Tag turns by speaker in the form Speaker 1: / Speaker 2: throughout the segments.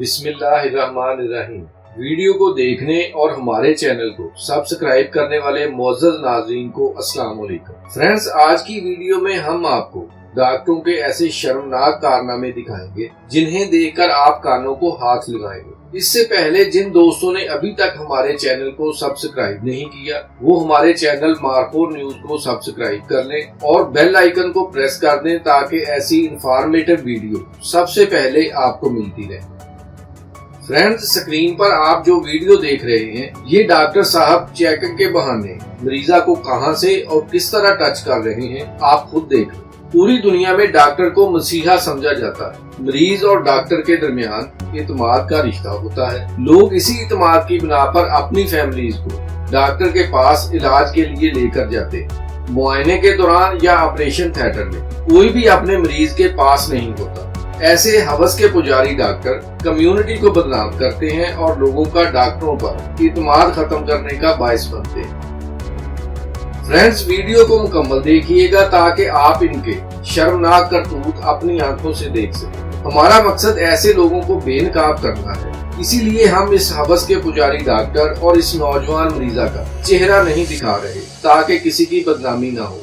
Speaker 1: बिस्मिल्लाहिर्रहमानिर्रहीम। वीडियो को देखने और हमारे चैनल को सब्सक्राइब करने वाले मोअज़्ज़ज़ नाज़रीन को अस्सलाम वालेकुम। फ्रेंड्स, आज की वीडियो में हम आपको डॉक्टरों के ऐसे शर्मनाक कारनामे दिखाएंगे जिन्हें देखकर आप कानों को हाथ लगाएंगे। इससे पहले जिन दोस्तों ने अभी तक हमारे चैनल को सब्सक्राइब नहीं किया वो हमारे चैनल मार्कोर न्यूज को सब्सक्राइब कर लें और बेल आइकन को प्रेस कर दें ताकि ऐसी इंफॉर्मेटिव वीडियो सबसे पहले आपको मिलती रहे। फ्रेंड्स, स्क्रीन पर आप जो वीडियो देख रहे हैं ये डॉक्टर साहब चेकअप के बहाने मरीजा को कहां से और किस तरह टच कर रहे हैं आप खुद देख लें। पूरी दुनिया में डॉक्टर को मसीहा समझा जाता है। मरीज और डॉक्टर के दरमियान इत्मीनान का रिश्ता होता है। लोग इसी इत्मीनान की बिना पर अपनी फैमिलीज को डॉक्टर के पास इलाज के लिए लेकर जाते हैं। मुआयने के दौरान या ऑपरेशन थिएटर में कोई भी अपने मरीज के पास नहीं होता। ऐसे हवस के पुजारी डॉक्टर कम्युनिटी को बदनाम करते हैं और लोगों का डॉक्टरों पर इत्मीनान खत्म करने का बायस बनते हैं। फ्रेंड्स, वीडियो को मुकम्मल देखिएगा ताकि आप इनके शर्मनाक करतूत अपनी आंखों से देख सकें। हमारा मकसद ऐसे लोगों को बेनकाब करना है, इसीलिए हम इस हवस के पुजारी डॉक्टर और इस नौजवान मरीजा का चेहरा नहीं दिखा रहे ताकि किसी की बदनामी ना हो।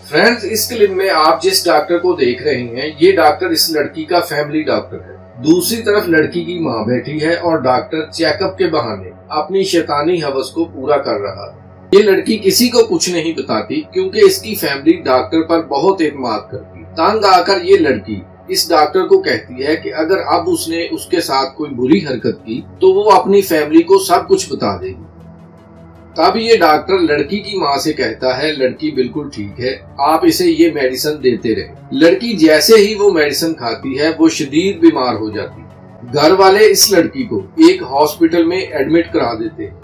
Speaker 1: फ्रेंड्स, इस क्लिप में आप जिस डॉक्टर को देख रहे हैं ये डॉक्टर इस लड़की का फैमिली डॉक्टर है। दूसरी तरफ लड़की की माँ बैठी है और डॉक्टर चेकअप के बहाने अपनी शैतानी हवस को पूरा कर रहा है। ये लड़की किसी को कुछ नहीं बताती क्योंकि इसकी फैमिली डॉक्टर पर बहुत एतमाद करती। तंग आकर ये लड़की इस डॉक्टर को कहती है कि अगर अब उसने उसके साथ कोई बुरी हरकत की तो वो अपनी फैमिली को सब कुछ बता देगी। तब ये डॉक्टर लड़की की माँ से कहता है लड़की बिल्कुल ठीक है, आप इसे ये मेडिसिन देते रहे। लड़की जैसे ही वो मेडिसिन खाती है वो शदीद बीमार हो जाती। घर वाले इस लड़की को एक हॉस्पिटल में एडमिट करा देते हैं।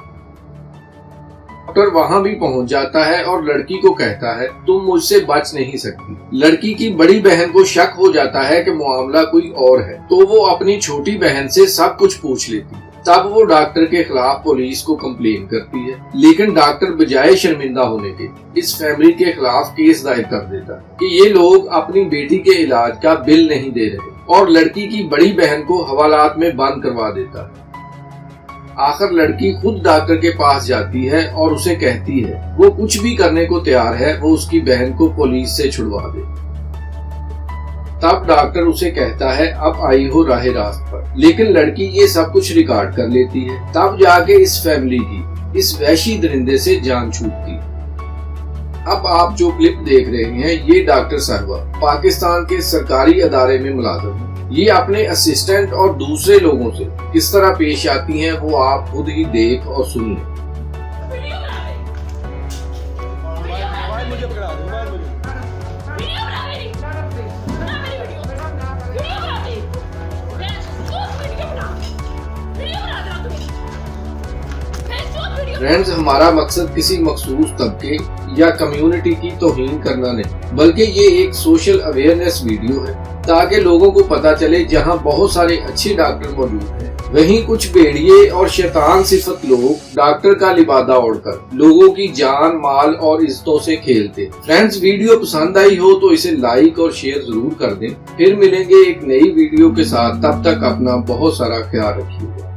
Speaker 1: डॉक्टर वहां भी पहुंच जाता है और लड़की को कहता है तुम मुझसे बच नहीं सकती। लड़की की बड़ी बहन को शक हो जाता है कि मामला कोई और है तो वो अपनी छोटी बहन से सब कुछ पूछ लेती है। तब वो डॉक्टर के खिलाफ पुलिस को कंप्लेन करती है, लेकिन डॉक्टर बजाय शर्मिंदा होने के इस फैमिली के खिलाफ केस दायर कर देता है कि ये लोग अपनी बेटी के इलाज का बिल नहीं दे रहे और लड़की की बड़ी बहन को हवालात में बंद करवा देता है। आखिर लड़की खुद डॉक्टर के पास जाती है और उसे कहती है वो कुछ भी करने को तैयार है, वो उसकी बहन को पुलिस से छुड़वा दे। तब डॉक्टर उसे कहता है अब आई हो राह रास्त पर, लेकिन लड़की ये सब कुछ रिकॉर्ड कर लेती है। तब जाके इस फैमिली की इस वहशी दरिंदे से जान छूटती। अब आप जो क्लिप देख रहे हैं ये डॉक्टर सरवा पाकिस्तान के सरकारी अदारे में मुलाजिम है। ये अपने असिस्टेंट और दूसरे लोगों से किस तरह पेश आती हैं वो आप खुद ही देख और सुनिए। फ्रेंड्स, हमारा मकसद किसी मखसूस तबके या कम्युनिटी की तौहीन करना नहीं बल्कि ये एक सोशल अवेयरनेस वीडियो है ताकि लोगों को पता चले जहां बहुत सारे अच्छे डॉक्टर मौजूद हैं वहीं कुछ भेड़िए और शैतान सिफत लोग डॉक्टर का लिबादा ओढ़कर लोगों की जान माल और इज्जतों से खेलते। फ्रेंड्स, वीडियो पसंद आई हो तो इसे लाइक और शेयर जरूर कर दें। फिर मिलेंगे एक नई वीडियो के साथ, तब तक अपना बहुत सारा ख्याल रखिएगा।